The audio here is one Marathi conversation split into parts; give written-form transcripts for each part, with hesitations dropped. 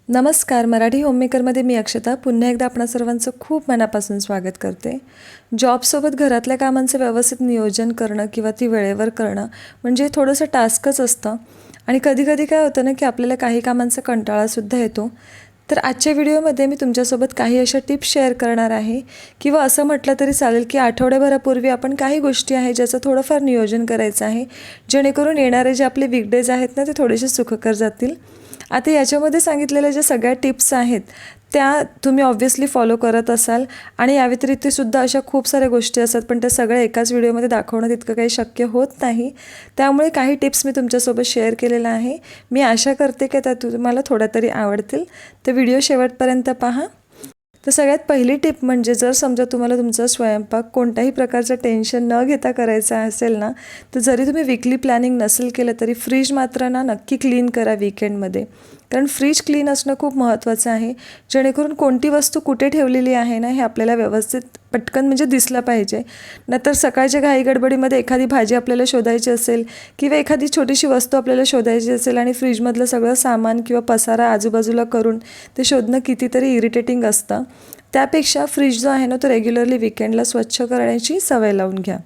नमस्कार. मराठी होममेकरमध्ये मी अक्षता पुन्हा एकदा आपणा सर्वांचं खूप मनापासून स्वागत करते. जॉबसोबत घरातल्या कामांचं व्यवस्थित नियोजन करणं किंवा ती वेळेवर करणं म्हणजे थोडंसं टास्कच असतं आणि कधी-कधी काय होतं ना, की आपल्याला काही कामांचा कंटाळासुद्धा येतो. तर आजच्या व्हिडिओमध्ये मी तुमच्यासोबत काही अशा टिप्स शेअर करणार आहे किंवा असं म्हटलं तरी चालेल, की आठवड्याभरापूर्वी आपण काही गोष्टी आहेत ज्याचं थोडंफार नियोजन करायचं आहे, जेणेकरून येणारे जे आपले वीकडेज आहेत ना, ते थोडेसे सुखकर जातील. आता याच्यामध्ये सांगितलेल्या ज्या सगळ्या टिप्स आहेत त्या तुम्ही ऑब्व्हियसली फॉलो करत असाल आणि या व्यतिरिक्तसुद्धा अशा खूप साऱ्या गोष्टी असतात, पण त्या सगळ्या एकाच व्हिडिओमध्ये दाखवणं तितकं काही शक्य होत नाही. त्यामुळे काही टिप्स मी तुमच्यासोबत शेअर केलेल्या आहे. मी आशा करते की त्या तुम्हाला थोड्या तरी आवडतील. तर व्हिडिओ शेवटपर्यंत पहा. तर सगळ्यात पहिली टिप म्हणजे जर समजा तुम्हाला तुमचा स्वयंपाक कोणत्याही प्रकारचं टेन्शन न घेता करायचा असेल ना, तर जरी तुम्ही वीकली प्लॅनिंग नसेल केलं तरी फ्रीज मात्र ना नक्की क्लीन करा वीकेंडमध्ये. कारण फ्रीज क्लीन असणं खूप महत्त्वाचं आहे, जेणेकरून कोणती वस्तू कुठे ठेवलेली आहे ना हे आपल्याला व्यवस्थित पटकन म्हणजे दिसलं पाहिजे. नाहीतर सकाळच्या घाईगडबडीमध्ये एखादी भाजी आपल्याला शोधायची असेल किंवा एखादी छोटीशी वस्तू आपल्याला शोधायची असेल आणि फ्रीजमधलं सगळं सामान किंवा पसारा आजूबाजूला करून ते शोधणं कितीतरी इरिटेटिंग असतं. त्यापेक्षा फ्रीज जो आहे ना तो रेग्युलरली वीकेंडला स्वच्छ करण्याची सवय लावून घ्या.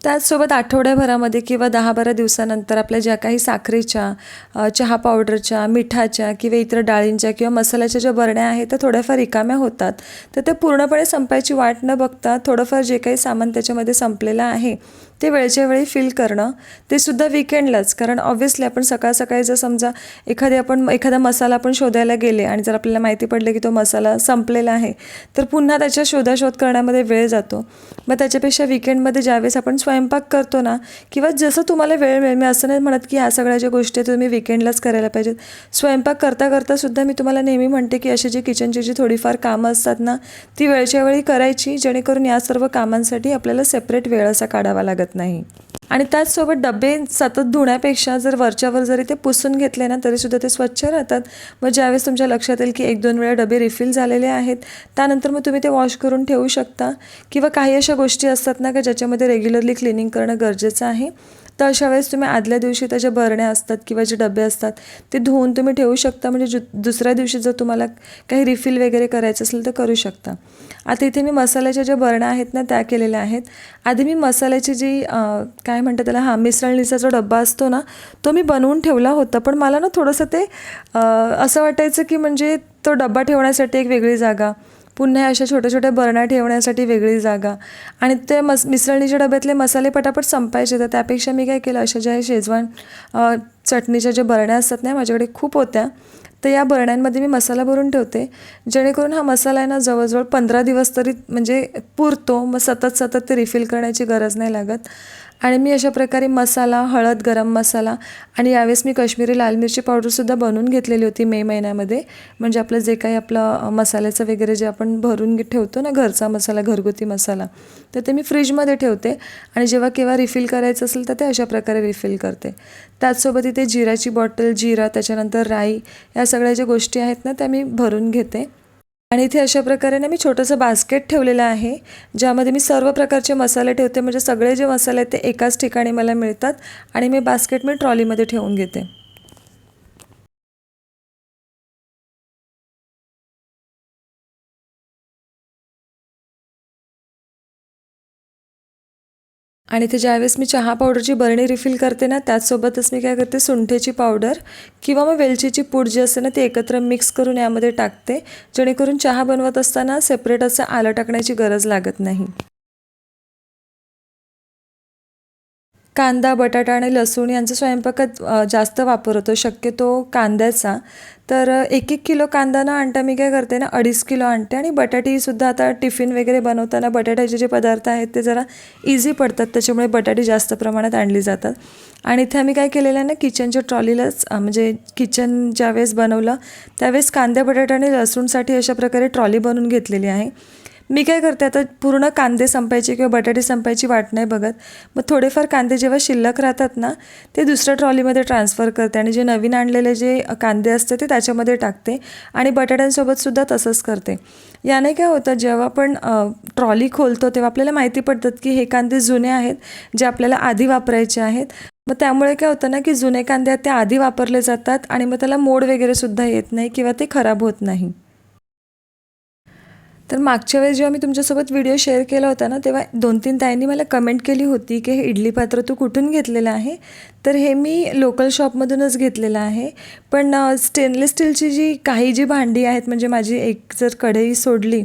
त्याचसोबत आठवड्याभरामध्ये किंवा 10-12 दिवसानंतर आपल्या ज्या काही साखरेच्या, चहा पावडरच्या, मिठाच्या किंवा इतर डाळींच्या किंवा मसाल्याच्या ज्या बरण्या आहेत त्या थोड्याफार रिकाम्या होतात. तर ते पूर्णपणे संपायची वाट न बघता थोडंफार जे काही सामान त्याच्यामध्ये संपलेलं आहे ते वेळच्या वेळी फिल करणं, ते सुद्धा वीकेंडलाच. कारण ऑब्व्हियसली आपण सकाळ सकाळी जर समजा एखादा मसाला आपण शोधायला गेले आणि जर आपल्याला माहिती पडलं की तो मसाला संपलेला आहे, तर पुन्हा त्याच्या शोधाशोध करण्यामध्ये वेळ जातो. मग त्याच्यापेक्षा वीकेंडमध्ये ज्यावेळेस आपण स्वयंपाक करतो ना, किंवा जसं तुम्हाला वेळ मिळेल, मी असं नाही म्हणत की ह्या सगळ्या ज्या गोष्टी तुम्ही वीकेंडलाच करायला पाहिजेत. स्वयंपाक करता करता सुद्धा मी तुम्हाला नेहमी म्हणते की अशी जी किचनची जी थोडीफार कामं असतात ना, ती वेळच्या वेळी करायची, जेणेकरून या सर्व कामांसाठी आपल्याला सेपरेट वेळ असा काढावा लागत नाही. आणि त्याचसोबत डबे सतत धुण्यापेक्षा जर वरच्यावर जरी ते पुसून घेतले ना तरीसुद्धा ते स्वच्छ राहतात. मग ज्यावेळेस तुमच्या लक्षात येईल की 1-2 वेळा डबे रिफिल झालेले आहेत, त्यानंतर मग तुम्ही ते वॉश करून ठेवू शकता. किंवा काही अशा गोष्टी असतात ना का ज्याच्यामध्ये रेग्युलरली क्लिनिंग करणं गरजेचं आहे, तर अशा वेळेस तुम्ही आदल्या दिवशी त्या ज्या बरण्या असतात किंवा जे डबे असतात ते धुवून तुम्ही ठेवू शकता. म्हणजे दुसऱ्या दिवशी जर तुम्हाला काही रिफिल वगैरे करायचं असेल तर करू शकता. आता इथे मी मसाल्याच्या ज्या बरण्या आहेत ना त्या केलेल्या आहेत. आधी मी मसाल्याची जी काय म्हणतात त्याला मिसळणीचा जो डब्बा असतो ना तो मी बनवून ठेवला होता. पण मला ना थोडंसं ते असं वाटायचं की म्हणजे तो डब्बा ठेवण्यासाठी एक वेगळी जागा, पुन्हा अशा छोट्या छोट्या बरण्या ठेवण्यासाठी वेगळी जागा आणि ते मिसळणीच्या डब्यातले मसाले पटापट संपायचे. तर त्यापेक्षा मी काय केलं, अशा ज्या शेजवान चटणीच्या ज्या बरण्या असतात ना माझ्याकडे खूप होत्या, तर या बरण्यांमध्ये मी मसाला भरून ठेवते, जेणेकरून हा मसाला आहे ना जवळजवळ 15 दिवस तरी म्हणजे पुरतो. मग सतत सतत ते रिफिल करण्याची गरज नाही लागत. आणि मी अशा प्रकारे मसाला, हळद, गरम मसाला आणि यावेळेस मी काश्मीरी लाल मिरची पावडरसुद्धा बनवून घेतलेली होती मे महिन्यामध्ये. म्हणजे आपलं जे काही आपलं मसाल्याचं वगैरे जे आपण भरून ठेवतो ना घरचा मसाला, घरगुती मसाला, तर ते मी फ्रीजमध्ये ठेवते आणि जेव्हा केव्हा रिफिल करायचं असेल तर ते अशा प्रकारे रिफिल करते. त्याचसोबत इथे जिराची बॉटल, जिरा, त्याच्यानंतर राई, या सगळ्या ज्या गोष्टी आहेत ना त्या मी भरून घेते. आणि इथे अशा प्रकारे ना मी छोटंसं बास्केट ठेवलेलं आहे, ज्यामध्ये मी सर्व प्रकारचे मसाले ठेवते. म्हणजे सगळे जे मसाले आहेत ते एकाच ठिकाणी मला मिळतात आणि मी बास्केट ट्रॉलीमध्ये ठेवून घेते. आणि ते ज्यावेळेस मी चहा पावडरची बरणी रिफिल करते ना त्याचसोबतच मी काय करते, सुंठेची पावडर किंवा मग वेलचीची पूड जी असते ना ती एकत्र मिक्स करून यामध्ये टाकते, जेणेकरून चहा बनवत असताना सेपरेट असं आलं टाकण्याची गरज लागत नाही. कांदा, बटाटा आणि लसूण यांचा स्वयंपाकात जास्त वापर होतो, शक्यतो कांद्याचा. तर 1-1 किलो कांदा न आणता मी काय करते ना 2.5 किलो आणते. आणि बटाटेसुद्धा आता टिफिन वगैरे बनवताना बटाट्याचे जे पदार्थ आहेत ते जरा इझी पडतात, त्याच्यामुळे बटाटे जास्त प्रमाणात आणली जातात. आणि इथे आम्ही काय केलेलं आहे ना किचनच्या ट्रॉलीलाच म्हणजे किचन ज्यावेळेस बनवलं त्यावेळेस कांदा, बटाटा आणि लसूणसाठी अशा प्रकारे ट्रॉली बनवून घेतलेली आहे. मी काय करते, आता पूर्ण कांदे संपायचे किंवा बटाटे संपायची वाट नाही बघत. मग थोडेफार कांदे जेव्हा शिल्लक राहतात ना ते दुसऱ्या ट्रॉलीमध्ये ट्रान्सफर करते आणि जे नवीन आणलेले जे कांदे असते ते त्याच्यामध्ये टाकते आणि बटाट्यांसोबतसुद्धा तसंच करते. याने काय होतं, जेव्हा आपण ट्रॉली खोलतो तेव्हा आपल्याला माहिती पडतात की हे कांदे जुने आहेत जे आपल्याला आधी वापरायचे आहेत. मग त्यामुळे काय होतं ना की जुने कांदे ते आधी वापरले जातात आणि मग त्याला मोड वगैरे सुद्धा येत नाही किंवा ते खराब होत नाही. तर मागच्या वेळेस जेव्हा मी तुमच्यासोबत व्हिडिओ शेअर केला होता ना, तेव्हा 2-3 ताईंनी मला कमेंट केली होती की हे इडली पात्र तू कुठून घेतलेलं आहे. तर हे मी लोकल शॉपमधूनच घेतलेलं आहे. पण स्टेनलेस स्टीलची काही जी भांडी आहेत, म्हणजे माझी एक जर कढई सोडली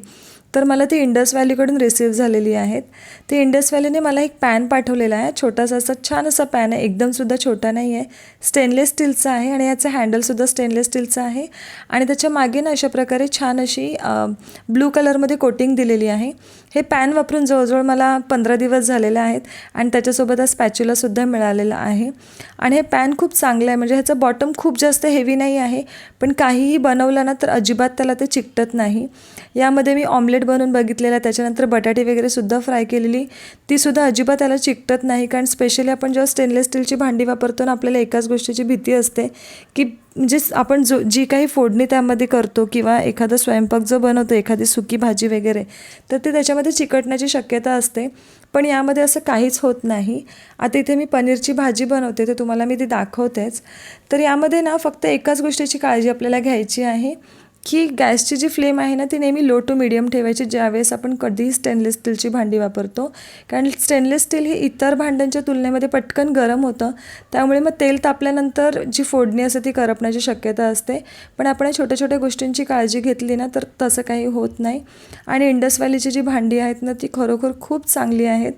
तर मला ती इंडस व्हॅलीकडून रिसीव्ह झालेली आहेत. ते इंडस व्हॅलीने मला एक पॅन पाठवलेला आहे. छोटासा असा छान असा पॅन आहे, एकदमसुद्धा छोटा नाही आहे. स्टेनलेस स्टीलचा आहे आणि याचं हँडलसुद्धा स्टेनलेस स्टीलचं आहे आणि त्याच्या मागे ना अशा प्रकारे छान अशी ब्लू कलरमध्ये कोटिंग दिलेली आहे. हे पॅन वापरून जवळजवळ मला 15 दिवस झालेले आहेत आणि त्याच्यासोबत हा स्पॅच्युलासुद्धा मिळालेला आहे. आणि हे पॅन खूप चांगलं आहे, म्हणजे ह्याचं बॉटम खूप जास्त हेवी नाही आहे, पण काहीही बनवलं ना तर अजिबात त्याला ते चिकटत नाही. यामध्ये मी ऑमलेट बनवून बघितलेला, त्याच्यानंतर बटाटे वगैरे सुद्धा फ्राय केलेली, तीसुद्धा अजिबात त्याला चिकटत नाही. कारण स्पेशली आपण जेव्हा स्टेनलेस स्टीलची भांडी वापरतो ना, आपल्याला एकाच गोष्टीची भीती असते की म्हणजे आपण जी काही फोडणी त्यामध्ये करतो किंवा एखादा स्वयंपाक जो बनवतो, एखादी सुकी भाजी वगैरे, तर ते त्याच्यामध्ये चिकटण्याची शक्यता असते. पण यामध्ये असं काहीच होत नाही. आता इथे मी पनीरची भाजी बनवते, तर तुम्हाला मी ती दाखवतेच. तर यामध्ये ना फक्त एकाच गोष्टीची काळजी आपल्याला घ्यायची आहे की गॅसची जी फ्लेम आहे ना ती नेहमी लो टू मीडियम ठेवायची ज्यावेळेस आपण कधीही स्टेनलेस स्टीलची भांडी वापरतो. कारण स्टेनलेस स्टील हे इतर भांड्यांच्या तुलनेमध्ये पटकन गरम होतं, त्यामुळे मग तेल तापल्यानंतर जी फोडणी असते ती करपण्याची शक्यता असते. पण आपण छोट्या छोट्या गोष्टींची काळजी घेतली ना तर तसं काही होत नाही. आणि इंडस व्हॅलीची जी भांडी आहेत ना ती खरोखर खूप चांगली आहेत.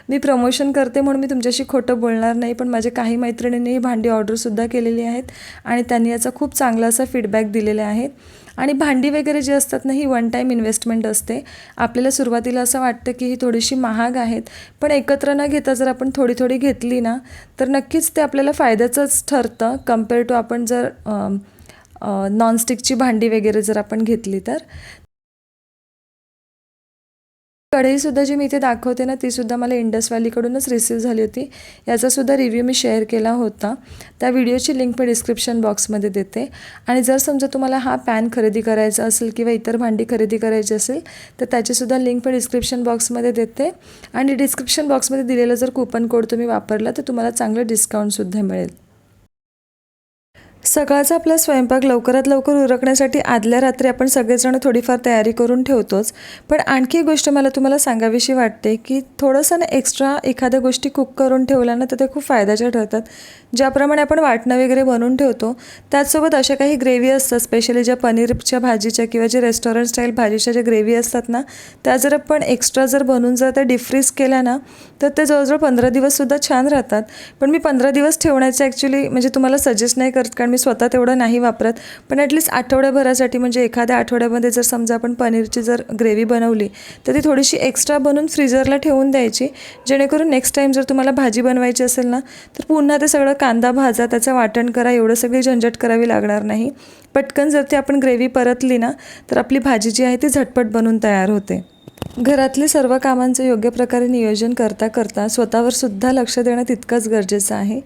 मी प्रमोशन करते म्हणून मी तुमच्याशी खोटं बोलणार नाही, पण माझ्या काही मैत्रिणींनी ही भांडी ऑर्डरसुद्धा केलेली आहेत आणि त्यांनी याचा खूप चांगला असा फीडबॅक दिलेला आहे. आणि भांडी वगैरे जी असतात ना ही वन टाईम इन्व्हेस्टमेंट असते. आपल्याला सुरुवातीला असं वाटतं की ही थोडीशी महाग आहेत, पण एकत्र न घेता जर आपण थोडी थोडी घेतली ना तर नक्कीच ते आपल्याला फायद्याचंच ठरतं कम्पेअर टू आपण जर नॉनस्टिकची भांडी वगैरे जर आपण घेतली तर. कढईसुद्धा जी मी इथे दाखवते ना तीसुद्धा मला इंडस व्हॅलीकडूनच रिसीव्ह झाली होती. याचासुद्धा रिव्ह्यू मी शेअर केला होता. त्या व्हिडिओची लिंक मी डिस्क्रिप्शन बॉक्समध्ये देते. आणि जर समजा तुम्हाला हा पॅन खरेदी करायचा असेल किंवा इतर भांडी खरेदी करायची असेल तर त्याचीसुद्धा लिंक मी डिस्क्रिप्शन बॉक्समध्ये देते. आणि डिस्क्रिप्शन बॉक्समध्ये दिलेलं जर कूपन कोड तुम्ही वापरला तर तुम्हाला चांगलं डिस्काउंटसुद्धा मिळेल. सकाळचा आपला स्वयंपाक लवकरात लवकर उरकण्यासाठी आदल्या रात्री आपण सगळेजण थोडीफार तयारी करून ठेवतोच. पण आणखी एक गोष्ट मला तुम्हाला सांगावीशी वाटते की थोडंसं ना एक्स्ट्रा एखाद्या गोष्टी कुक करून ठेवल्या ना तर ते खूप फायद्याच्या ठरतात. ज्याप्रमाणे आपण वाटणं वगैरे बनवून ठेवतो त्याचसोबत अशा काही ग्रेव्ही असतात, स्पेशली ज्या पनीरच्या भाजीच्या किंवा जे रेस्टॉरंट स्टाईल भाजीच्या ज्या ग्रेव्ही असतात ना त्या जर आपण एक्स्ट्रा जर बनवून जर त्या डीपफ्रीज केल्या ना तर ते जवळजवळ 15 दिवससुद्धा छान राहतात. पण मी 15 दिवस ठेवण्याचे ॲक्च्युली म्हणजे तुम्हाला सजेस्ट नाही करत, कारण मी स्वतः तेवढं नाही वापरत. पण ॲटलीस्ट आठवड्याभरासाठी म्हणजे एखाद्या आठवड्यामध्ये जर समजा आपण पनीरची जर ग्रेव्ही बनवली तर ती थोडीशी एक्स्ट्रा बनवून फ्रीजरला ठेवून द्यायची, जेणेकरून नेक्स्ट टाईम जर तुम्हाला भाजी बनवायची असेल ना तर पुन्हा ते सगळं कांदा भाजा, त्याचं वाटण करा, एवढं सगळी झंझट करावी लागणार नाही. पटकन जर ती आपण ग्रेव्ही परतली ना तर आपली भाजी जी आहे ती झटपट बनून तयार होते. घरातले सर्व कामांचं योग्य प्रकारे नियोजन करता करता स्वतःवर सुद्धा लक्ष देणं तितकंच गरजेचं आहे.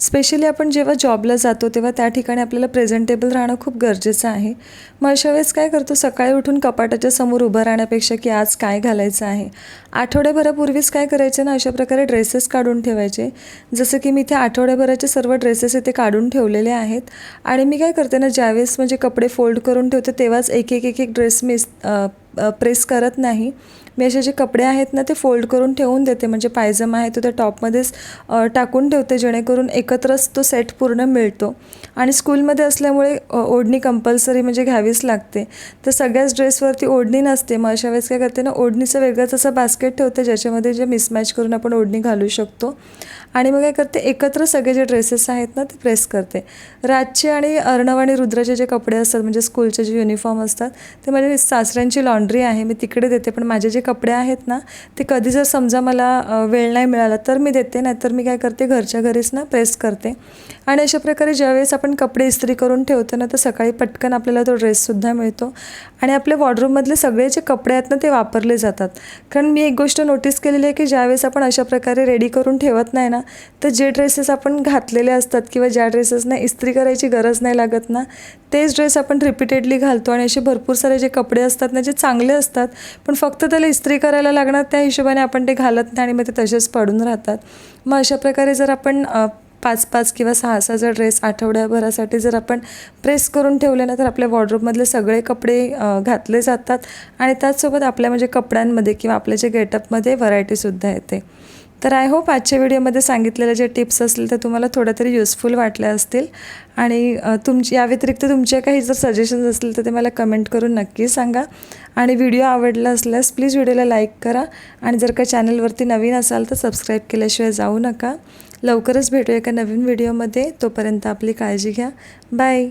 स्पेशली आपण जेव्हा जॉबला जातो तेव्हा त्या ठिकाणी आपल्याला प्रेझेंटेबल राहणं खूप गरजेचं आहे. मग अशा वेळेस काय करतो, सकाळी उठून कपाटाच्या समोर उभं राहण्यापेक्षा की आज काय घालायचं आहे, आठवड्याभरापूर्वीच काय करायचे ना अशा प्रकारे ड्रेसेस काढून ठेवायचे. जसं की मी इथे आठवड्याभराचे सर्व ड्रेसेस इथे काढून ठेवलेले आहेत. आणि मी काय करते ना, ज्यावेळेस म्हणजे कपडे फोल्ड करून ठेवते तेव्हाच एक एक ड्रेस मी प्रेस करत नाही. मी असे जे कपडे आहेत ना ते फोल्ड करून ठेवून देते, म्हणजे पायजमा आहे तो त्या टॉपमध्येच टाकून ठेवते, जेणेकरून एकत्रच तो सेट पूर्ण मिळतो. आणि स्कूलमध्ये असल्यामुळे ओढणी कंपल्सरी म्हणजे घ्यावीच लागते, तर सगळ्याच ड्रेसवरती ओढणी नसते. मग अशा वेळेस काय करते ना, ओढणीचं वेगळंच असं बास्केट ठेवते ज्याच्यामध्ये जे मिसमॅच करून आपण ओढणी घालू शकतो. आणि मग काय करते, एकत्र सगळे जे ड्रेसेस आहेत ना ते प्रेस करते. रातचे आणि अर्णव आणि रुद्राचे जे कपडे असतात म्हणजे स्कूलचे जे युनिफॉर्म असतात ते माझ्या सासऱ्यांची लॉन्ड्री आहे, मी तिकडे देते. पण माझे जे कपडे आहेत ना ते कधी जर समजा मला वेळ नाही मिळाला तर मी देते, नाहीतर मी काय करते घरच्या घरीच ना प्रेस करते. आणि अशा प्रकारे ज्यावेळेस आपण कपडे इस्त्री करून ठेवतो ना तर सकाळी पटकन आपल्याला तो ड्रेससुद्धा मिळतो आणि आपल्या वॉर्डरोबमधले सगळे जे कपडे आहेत ना ते वापरले जातात. कारण मी एक गोष्ट नोटीस केलेली आहे की ज्यावेळेस आपण अशा प्रकारे रेडी करून ठेवत नाही ना तर जे ड्रेसेस आपण घातलेले असतात किंवा ज्या ड्रेसेसना इस्त्री करायची गरज नाही लागत ना तेच ड्रेस आपण रिपीटेडली घालतो. आणि असे भरपूर सारे जे कपडे असतात ना जे चांगले असतात पण फक्त त्याला इस्त्री करायला लागणार त्या हिशोबाने आपण ते घालत नाही आणि मग ते तसेच पडून राहतात. मग अशा प्रकारे जर आपण 5-5 किंवा 6-6 जर ड्रेस आठवड्याभरासाठी जर आपण प्रेस करून ठेवले ना, तर आपल्या वॉर्डरोबमधले सगळे कपडे घातले जातात आणि त्याचसोबत आपल्या म्हणजे कपड्यांमध्ये किंवा आपल्या जे गेटअपमध्ये व्हरायटीसुद्धा येते. तर आय होप आजच्या व्हिडिओमध्ये सांगितलेल्या जे टिप्स असतील तर तुम्हाला थोड्या तरी युजफुल वाटल्या असतील आणि या व्यतिरिक्त तुमचे काही जर सजेशन्स असतील तर ते मला कमेंट करून नक्की सांगा. आणि व्हिडिओ आवडला असल्यास प्लीज व्हिडिओला लाईक करा आणि जर का चॅनलवरती नवीन असाल तर सबस्क्राईब केल्याशिवाय जाऊ नका. लवकरच भेटूया एका नवीन व्हिडिओमध्ये. तोपर्यंत आपली काळजी घ्या. बाय.